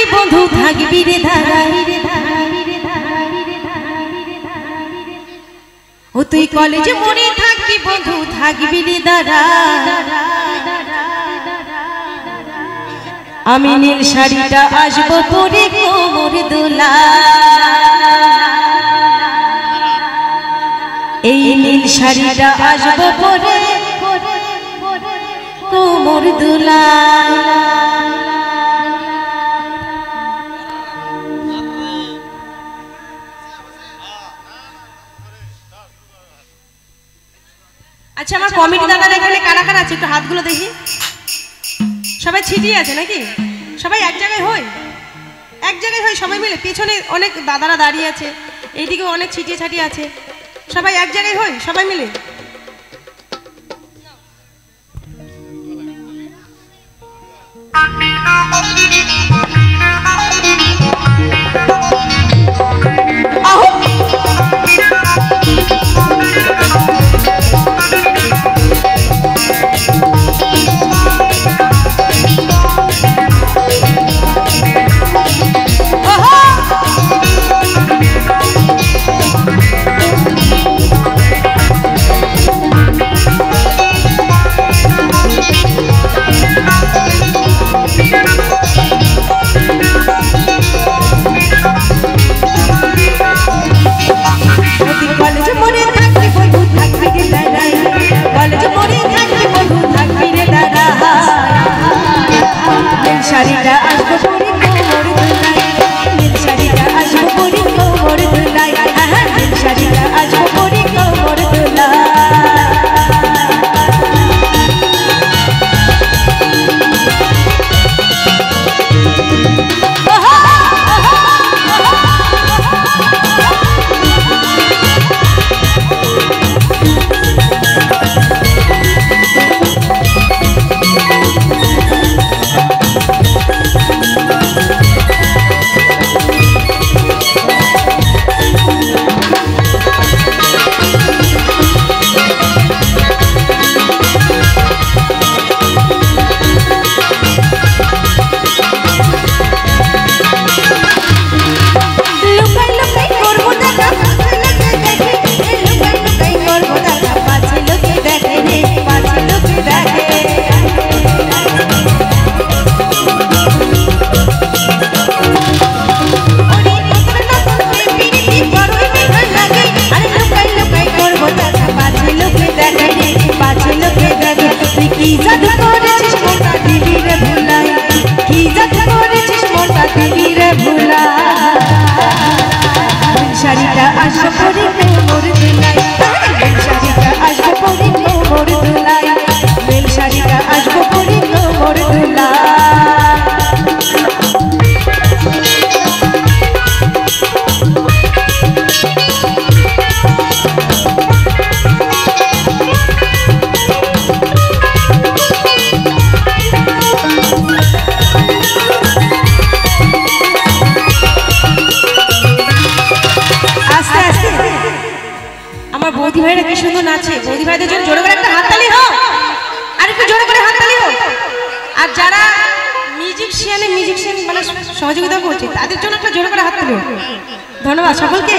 থাকবি বন্ধু থাকবি রে ধারা ও তুই কলেজে মনে থাকবি বন্ধু থাকবি রে ধারা আমি নীল শাড়িটা আসবো পরে কোমর দোলা এই নীল শাড়িটা আসবো পরে কোমর দোলা আচ্ছা আমার কমিটি দাদারা এখানে কারা কারা আছে একটু হাতগুলো দেখি সবাই ছিটিয়ে আছে নাকি সবাই এক জায়গায় হয় এক জায়গায় হয় সবাই মিলে পেছনে অনেক দাদারা দাঁড়িয়ে আছে এইদিকে অনেক ছিটিয়ে ছাটিয়ে আছে সবাই এক জায়গায় হয় সবাই মিলে শাড়িটা আসবো পরে কোমর দোলায় নীল শাড়িটা আসবো পরে কোমর দোলায় নীল শাড়িটা আসবো পরে কোমর দোলায় শাড়িটা আসবো পরে কোমর দোলায় নীল শাড়িটা আসবো পরে কোমর দোলায় নীল শাড়িটা আসবো পরে কোমর দোলায় বৌদি ভাইরা কি সুন্দর নাচে বৌদি ভাইদের জন্য জোরে করে একটা হাততালি হোক আর একটু জোরে করে হাততালি হোক আর যারা মিউজিশিয়ান মানে সহযোগিতা করছে তাদের জন্য একটা জোরে করে হাততালি হোক ধন্যবাদ সকলকে।